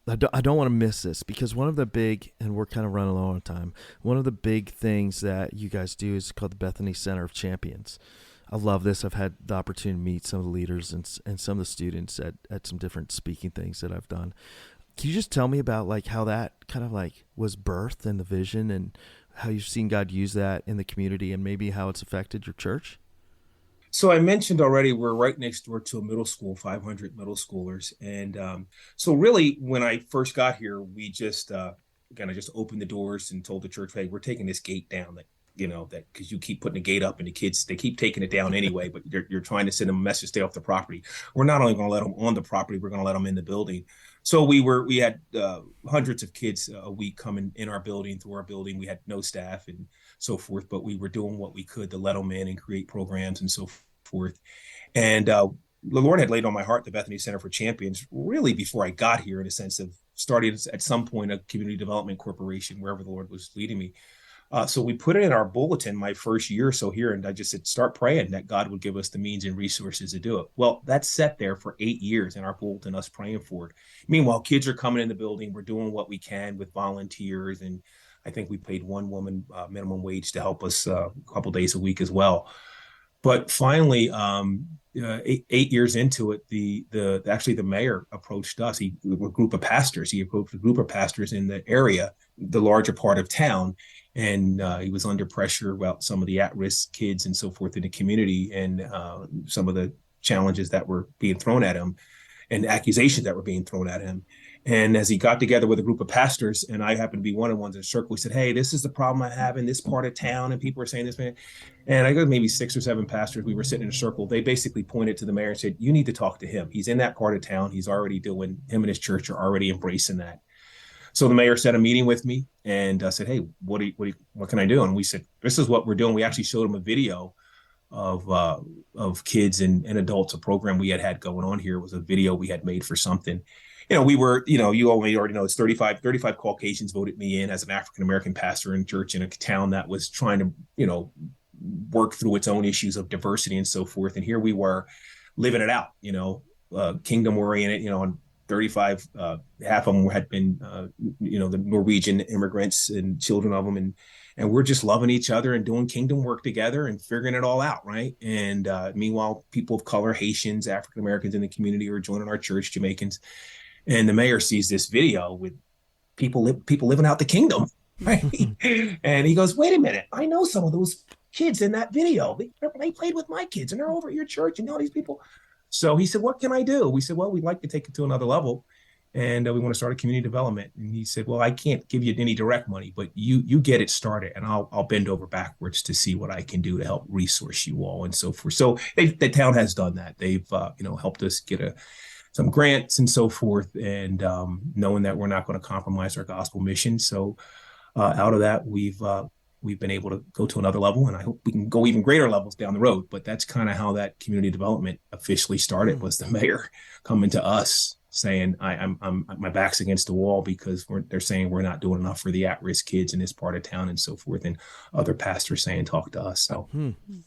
I don't want to miss this, because one of the big, and we're kind of running low on time, one of the big things that you guys do is called the Bethany Center of Champions. I love this. I've had the opportunity to meet some of the leaders and some of the students at some different speaking things that I've done. Can you just tell me about like how that kind of like was birthed in the vision, and how you've seen God use that in the community, and maybe how it's affected your church? So I mentioned already, we're right next door to a middle school, 500 middle schoolers. And so really, when I first got here, we just kind of just opened the doors and told the church, hey, we're taking this gate down, that because you keep putting the gate up and the kids, they keep taking it down anyway, but you're trying to send them a message, stay off the property. We're not only going to let them on the property, we're going to let them in the building. So we had hundreds of kids a week coming in our building, through our building. We had no staff and so forth, but we were doing what we could to let them in and create programs and so forth. And the Lord had laid on my heart the Bethany Center for Champions really before I got here, in a sense of starting at some point a community development corporation, wherever the Lord was leading me. So we put it in our bulletin my first year or so here, and I just said, start praying that God would give us the means and resources to do it. Well, that's sat there for 8 years in our bulletin, us praying for it. Meanwhile, kids are coming in the building. We're doing what we can with volunteers, and I think we paid one woman minimum wage to help us a couple days a week as well. But finally, 8 years into it, the mayor approached us. A group of pastors. He approached a group of pastors in the area, the larger part of town, and he was under pressure about some of the at-risk kids and so forth in the community, and some of the challenges that were being thrown at him, and accusations that were being thrown at him. And as he got together with a group of pastors, and I happened to be one of the ones in the circle, he said, hey, this is the problem I have in this part of town, and people are saying this, man. And I got maybe 6 or 7 pastors. We were sitting in a circle. They basically pointed to the mayor and said, you need to talk to him. He's in that part of town. He's already him and his church are already embracing that. So the mayor set a meeting with me and said, hey, what can I do? And we said, this is what we're doing. We actually showed him a video of kids and adults, a program we had going on here. It was a video we had made for something. We were, you already know, it's 35 Caucasians voted me in as an African-American pastor in church in a town that was trying to, work through its own issues of diversity and so forth. And here we were living it out, kingdom oriented, and 35, half of them had been, the Norwegian immigrants and children of them. And we're just loving each other and doing kingdom work together and figuring it all out. Right. And meanwhile, people of color, Haitians, African-Americans in the community are joining our church, Jamaicans. And the mayor sees this video with people living out the kingdom. Right. And he goes, wait a minute. I know some of those kids in that video. They played with my kids and they're over at your church and all these people. So he said, what can I do? We said, well, we'd like to take it to another level. And we want to start a community development. And he said, well, I can't give you any direct money, but you get it started and I'll bend over backwards to see what I can do to help resource you all and so forth. So the town has done that. They've, helped us get some grants and so forth. And knowing that we're not going to compromise our gospel mission. So out of that, we've been able to go to another level, and I hope we can go even greater levels down the road. But that's kind of how that community development officially started, was the mayor coming to us saying, I'm my back's against the wall because they're saying we're not doing enough for the at-risk kids in this part of town and so forth. And other pastors saying, talk to us. So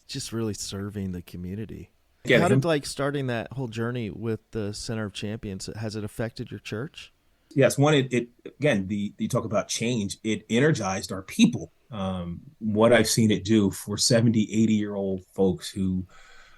just really serving the community. Yeah, how did starting that whole journey with the Center of Champions, has it affected your church? Yes, one, it again, you talk about change, it energized our people. What I've seen it do for 70, 80-year-old folks who,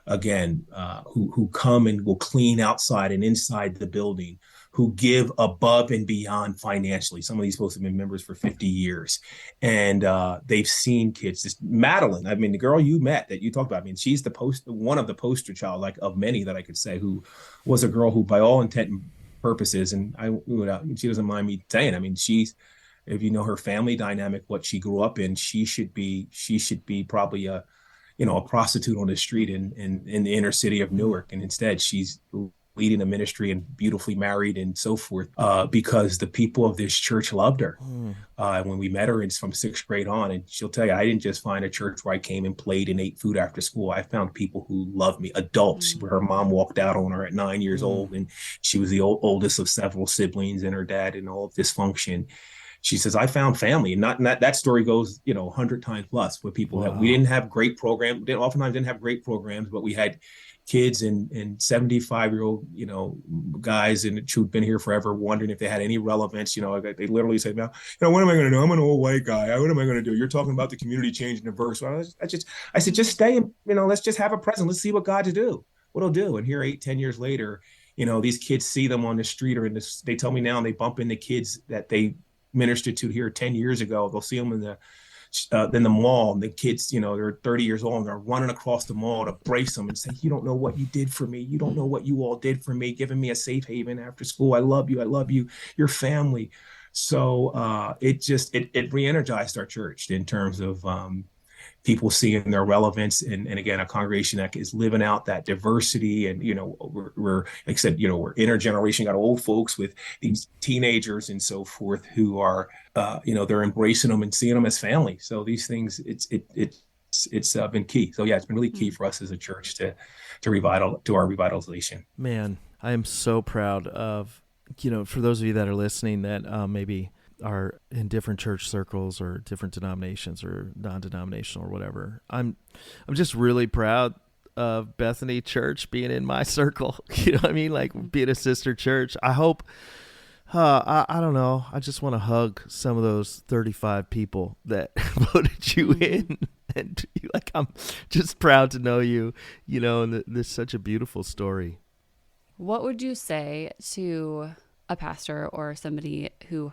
again, who come and will clean outside and inside the building, who give above and beyond financially. Some of these folks have been members for 50 years, and they've seen kids. This Madeline, I mean, the girl you met that you talked about, I mean, she's one of the poster child, like of many that I could say, who was a girl who, by all intent and purposes, and she doesn't mind me saying, I mean, if you know her family dynamic, what she grew up in, she should be probably a prostitute on the street in the inner city of Newark. And instead she's leading a ministry and beautifully married and so forth, because the people of this church loved her. When we met her, it's from 6th grade on, and she'll tell you, I didn't just find a church where I came and played and ate food after school. I found people who loved me, adults, where her mom walked out on her at 9 years old, and she was the oldest of several siblings, and her dad and all dysfunction. She says, I found family. And that story goes, 100 times plus with people that we didn't have great programs. Oftentimes didn't have great programs, but we had kids and 75-year-old, guys who'd been here forever, wondering if they had any relevance. They literally said, now, what am I going to do? I'm an old white guy. What am I going to do? You're talking about the community changing the verse. So I said, just stay and, let's just have a present. Let's see what God's do, what he'll do. And here 8-10 years later, these kids see them on the street or they tell me now, and they bump into kids that they ministered to here 10 years ago. They'll see them in the mall, and the kids, they're 30 years old, and they're running across the mall to brace them and say, you don't know what you did for me. You don't know what you all did for me, giving me a safe haven after school. I love you, your family. So it re-energized our church in terms of people seeing their relevance, and again, a congregation that is living out that diversity. And we're like I said, we're intergeneration, got old folks with these teenagers and so forth who are they're embracing them and seeing them as family. So these things, it's been key. So yeah, it's been really key for us as a church to our revitalization. Man, I am so proud of for those of you that are listening that maybe are in different church circles or different denominations or non-denominational or whatever. I'm just really proud of Bethany Church being in my circle. You know what I mean? Like being a sister church. I hope, I don't know. I just want to hug some of those 35 people that voted you in. And I'm just proud to know you, and this is such a beautiful story. What would you say to a pastor or somebody who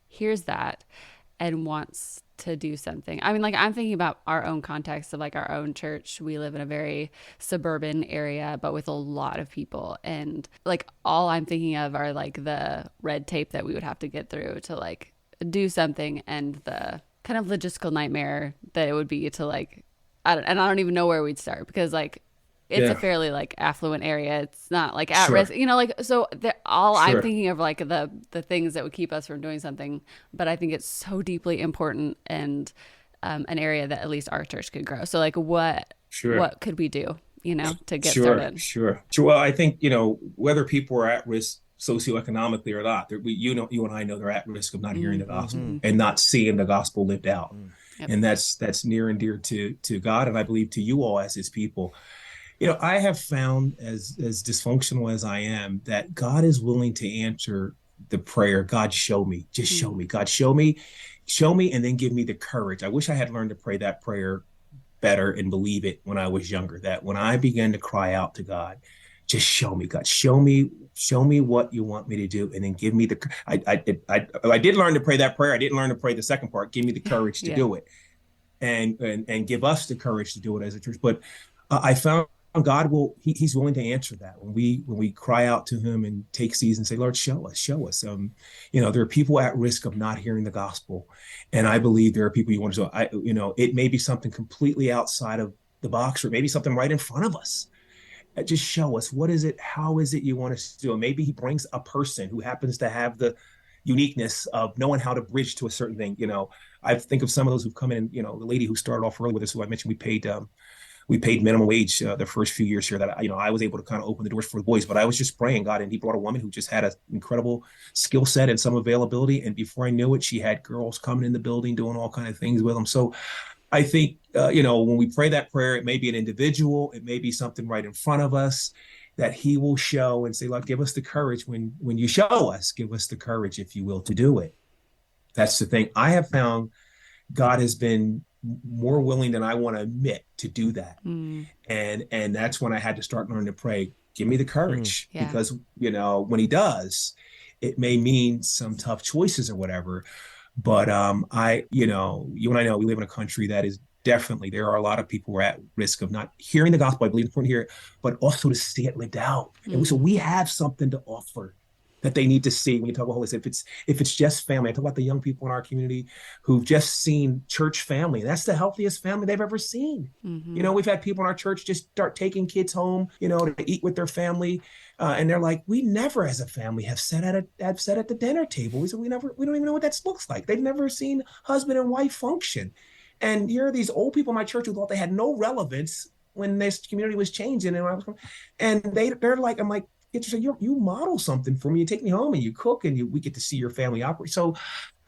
hears that and wants to do something? I mean, I'm thinking about our own context of our own church. We live in a very suburban area, but with a lot of people. And all I'm thinking of are the red tape that we would have to get through to do something, and the kind of logistical nightmare that it would be to I don't even know where we'd start, because it's a fairly affluent area. It's not at risk, so I'm thinking of the things that would keep us from doing something. But I think it's so deeply important, and an area that at least our church could grow. So what could we do, to get started? Sure. Well, I think, whether people are at risk socioeconomically or not, you and I know they're at risk of not hearing the gospel and not seeing the gospel lived out. Yep. And that's near and dear to God, and I believe to you all as his people. I have found, as dysfunctional as I am, that God is willing to answer the prayer, God, show me, just show me, God, show me, and then give me the courage. I wish I had learned to pray that prayer better and believe it when I was younger, that when I began to cry out to God, just show me, God, show me what you want me to do, and then give me I did learn to pray that prayer. I didn't learn to pray the second part, give me the courage to do it, and give us the courage to do it as a church. But I found God he's willing to answer that when we cry out to him and take seeds and say, Lord, show us. There are people at risk of not hearing the gospel. And I believe there are people you want to show. It may be something completely outside of the box, or maybe something right in front of us. Just show us, what is it? How is it you want us to do it? Maybe he brings a person who happens to have the uniqueness of knowing how to bridge to a certain thing. I think of some of those who've come in, the lady who started off early with us, who I mentioned, we paid minimum wage the first few years here, that I was able to kind of open the doors for the boys. But I was just praying, God, and he brought a woman who just had an incredible skill set and some availability. And before I knew it, she had girls coming in the building doing all kinds of things with them. So I think, when we pray that prayer, it may be an individual, it may be something right in front of us. that he will show and say, "Look, give us the courage when you show us, give us the courage, if you will, to do it." That's the thing. I have found God has been more willing than I want to admit to do that. And that's when I had to start learning to pray, give me the courage, because, when he does, it may mean some tough choices or whatever. But you and I know we live in a country that is definitely, there are a lot of people who are at risk of not hearing the gospel. I believe it's important to hear it, but also to see it lived out. And so we have something to offer that they need to see. When you talk about Holy Spirit, if it's just family, I talk about the young people in our community who've just seen church family. That's the healthiest family they've ever seen. We've had people in our church just start taking kids home, to eat with their family. And they're like, we never as a family have sat at the dinner table. We said, we don't even know what that looks like. They've never seen husband and wife function. And here are these old people in my church who thought they had no relevance when this community was changing. And they're like, I'm like, you model something for me. You take me home and you cook and we get to see your family operate. So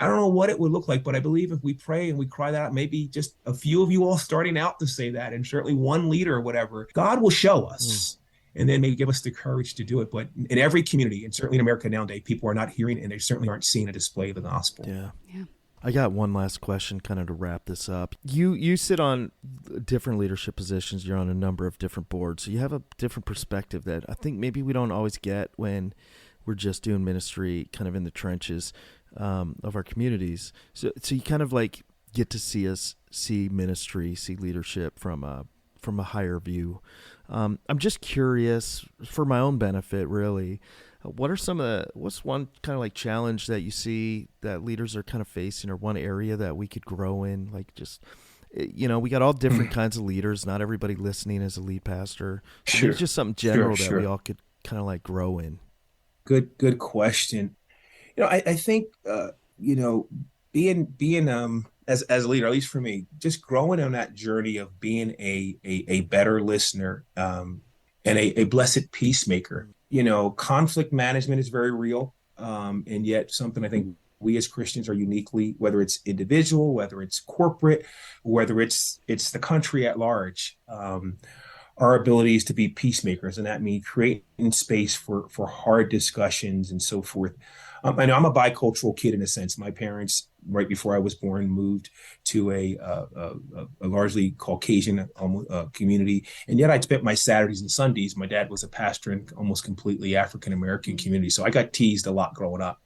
I don't know what it would look like, but I believe if we pray and we cry that out, maybe just a few of you all starting out to say that, and certainly one leader or whatever, God will show us and then maybe give us the courage to do it. But in every community, and certainly in America nowadays, people are not hearing and they certainly aren't seeing a display of the gospel. Yeah. I got one last question kind of to wrap this up. You sit on different leadership positions. You're on a number of different boards. So you have a different perspective that I think maybe we don't always get when we're just doing ministry kind of in the trenches of our communities. So you kind of like get to see ministry, see leadership from a higher view. I'm just curious, for my own benefit, really, what's one kind of like challenge that you see that leaders are kind of facing, or one area that we could grow in? Like, just, we got all different kinds of leaders. Not everybody listening is a lead pastor. So it's just something general that we all could kind of like grow in. Good question. I think, being as a leader, at least for me, just growing on that journey of being a better listener, and a blessed peacemaker. Conflict management is very real, and yet something I think we as Christians are uniquely, whether it's individual, whether it's corporate, whether it's the country at large, our abilities to be peacemakers, and that means creating space for hard discussions and so forth. I know I'm a bicultural kid in a sense. My parents, right before I was born, moved to a largely Caucasian community, and yet I'd spent my Saturdays and Sundays. My dad was a pastor in almost completely African American community, so I got teased a lot growing up.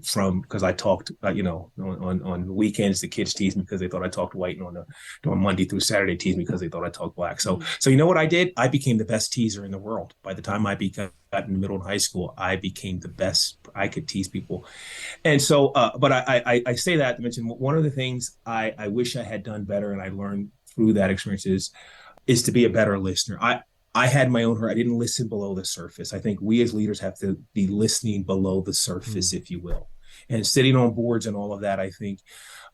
From because I talked, on weekends the kids teased me because they thought I talked white, and on Monday through Saturday teased me because they thought I talked black. So you know what I did? I became the best teaser in the world. By the time I got in the middle of high school, I became the best. I could tease people, and so. But I say that to mention one of the things I wish I had done better, and I learned through that experience is to be a better listener. I had my own hurt. I didn't listen below the surface. I think we as leaders have to be listening below the surface, if you will, and sitting on boards and all of that. I think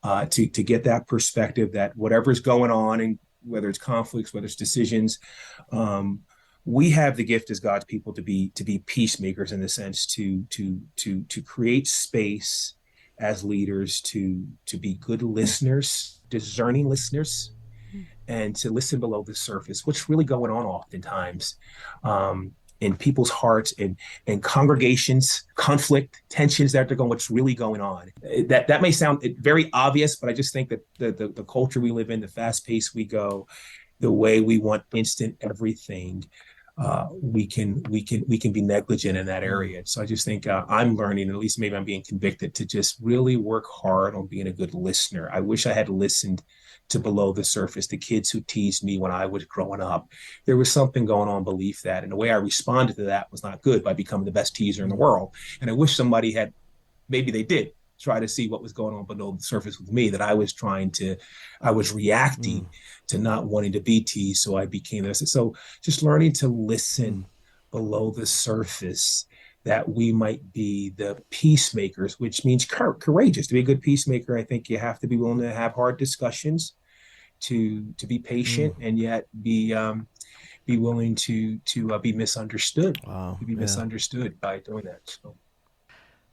to get that perspective that whatever's going on, and whether it's conflicts, whether it's decisions, we have the gift as God's people to be peacemakers, in the sense to create space as leaders to be good listeners, discerning listeners, and to listen below the surface, what's really going on oftentimes in people's hearts and congregations, conflict, tensions that they're going, what's really going on. That may sound very obvious, but I just think that the culture we live in, the fast pace we go, the way we want instant everything, we can be negligent in that area. So I just think I'm learning, at least maybe I'm being convicted, to just really work hard on being a good listener. I wish I had listened to below the surface, the kids who teased me when I was growing up. There was something going on, belief that, and the way I responded to that was not good by becoming the best teaser in the world. And I wish somebody had, maybe they did, try to see what was going on below the surface with me, that I was reacting to not wanting to be teased. So I became this. So just learning to listen below the surface, that we might be the peacemakers, which means courageous. To be a good peacemaker, I think you have to be willing to have hard discussions, to be patient, and yet be willing to be misunderstood. Wow. To be misunderstood by doing that.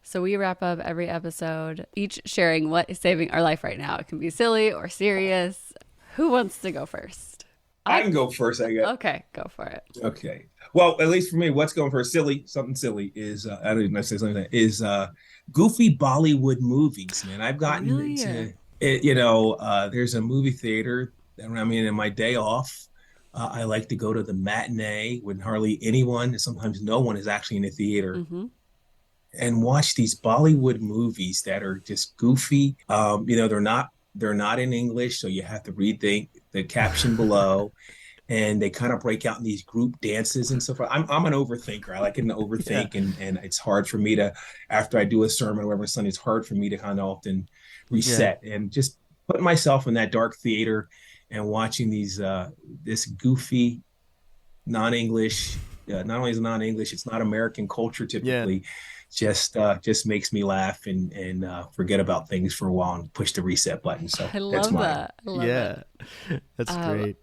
So we wrap up every episode, each sharing what is saving our life right now. It can be silly or serious. Who wants to go first? I can go first, I guess. Okay, go for it. Okay. Well, at least for me, what's going for something silly is I don't even know if I say something like that is goofy Bollywood movies, man. I've gotten Really? into it, there's a movie theater that when I'm in my day off, I like to go to the matinee when hardly anyone, sometimes no one is actually in the theater Mm-hmm. and watch these Bollywood movies that are just goofy. They're not in English, so you have to read the caption below and they kind of break out in these group dances and so forth. I'm an overthinker. I like to overthink, Yeah. and it's hard for me to, after I do a sermon or whatever Sunday, it's hard for me to kind of often Yeah. reset and just put myself in that dark theater and watching this goofy non-English. Not only is it non-English, it's not American culture Yeah. typically. Just makes me laugh and forget about things for a while and push the reset button. So I that's love mine. that. I love Yeah. it. That's great.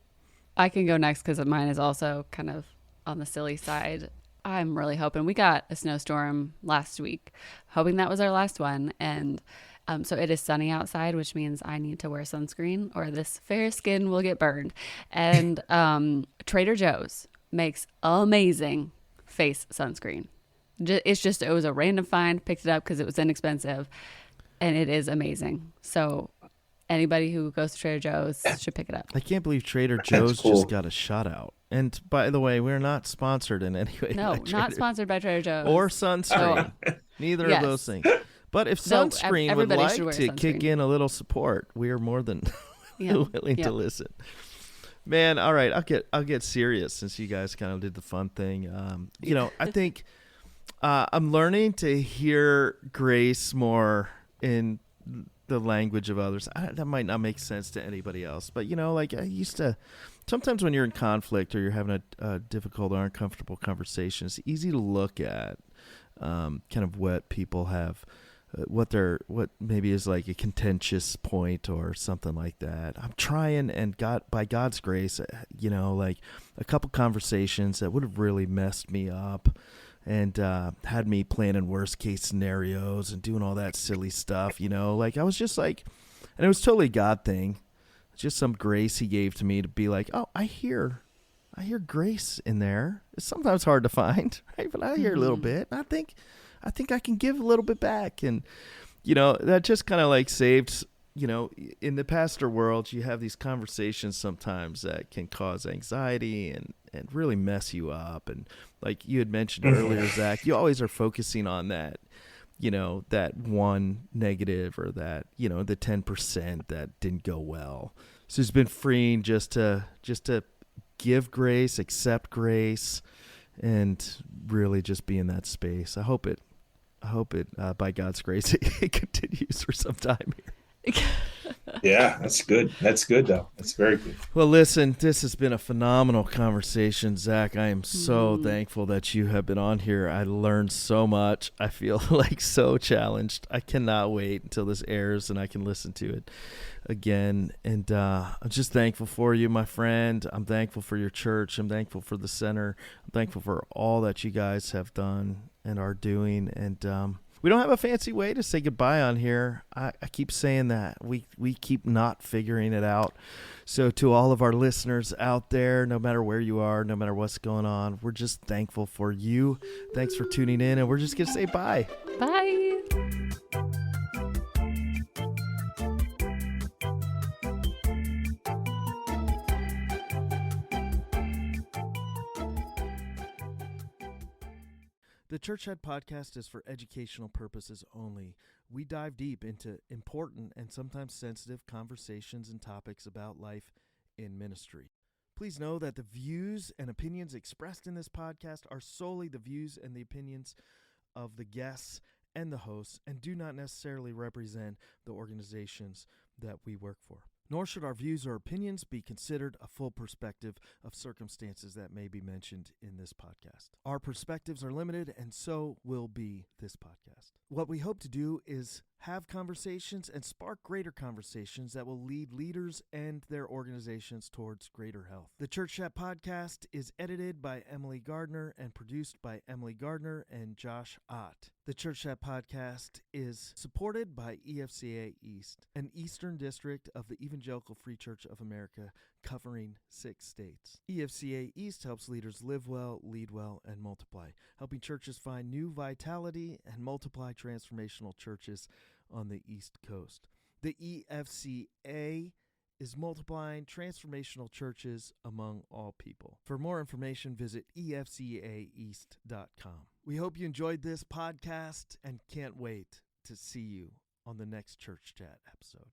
I can go next because mine is also kind of on the silly side. I'm really hoping we got a snowstorm last week, hoping that was our last one. And so it is sunny outside, which means I need to wear sunscreen or this fair skin will get burned. And Trader Joe's makes amazing face sunscreen. It was a random find, picked it up because it was inexpensive, and it is amazing. So anybody who goes to Trader Joe's should pick it up. I can't believe Trader Joe's cool. just got a shout out. And by the way, we're not sponsored in any way. No, by not Trader- sponsored by Trader Joe's. or sunscreen. Neither Yes. of those things. But if No, sunscreen would everybody like should wear to kick sunscreen. in a little support, we are more than willing Yeah. to listen. Man, all right, I'll get serious since you guys kind of did the fun thing. I think I'm learning to hear grace more in the language of others. That might not make sense to anybody else, but I used to. Sometimes when you're in conflict or you're having a difficult or uncomfortable conversation, it's easy to look at kind of what people have, what maybe is like a contentious point or something like that. I'm trying, and by God's grace, like a couple conversations that would have really messed me up and had me planning worst case scenarios and doing all that silly stuff, like I was just like, and it was totally a God thing. Just some grace he gave to me to be like, oh, I hear grace in there. It's sometimes hard to find, right? But I hear a little bit. I think I can give a little bit back. And, that just kind of like saved, in the pastor world, you have these conversations sometimes that can cause anxiety and really mess you up. And like you had mentioned earlier, Zach, you always are focusing on that, that one negative or that, the 10% that didn't go well. So it's been freeing just to give grace, accept grace, and really just be in that space. I hope it by God's grace, it continues for some time here. Yeah, that's good. That's good, though. That's very good. Well, listen, this has been a phenomenal conversation, Zach. I am so thankful that you have been on here. I learned so much. I feel like so challenged. I cannot wait until this airs and I can listen to it again. And I'm just thankful for you, my friend. I'm thankful for your church. I'm thankful for the center. I'm thankful for all that you guys have done and are doing. And we don't have a fancy way to say goodbye on here. I keep saying that. We keep not figuring it out. So to all of our listeners out there, no matter where you are, no matter what's going on, we're just thankful for you. Thanks for tuning in, and we're just going to say bye. Bye. The Church Head Podcast is for educational purposes only. We dive deep into important and sometimes sensitive conversations and topics about life in ministry. Please know that the views and opinions expressed in this podcast are solely the views and the opinions of the guests and the hosts and do not necessarily represent the organizations that we work for. Nor should our views or opinions be considered a full perspective of circumstances that may be mentioned in this podcast. Our perspectives are limited, and so will be this podcast. What we hope to do is have conversations and spark greater conversations that will lead leaders and their organizations towards greater health. The Church Chat Podcast is edited by Emily Gardner and produced by Emily Gardner and Josh Ott. The Church Chat podcast is supported by EFCA East, an Eastern district of the Evangelical Free Church of America covering 6 states. EFCA East helps leaders live well, lead well, and multiply, helping churches find new vitality and multiply transformational churches on the East Coast. The EFCA is multiplying transformational churches among all people. For more information, visit efcaeast.com. We hope you enjoyed this podcast and can't wait to see you on the next Church Chat episode.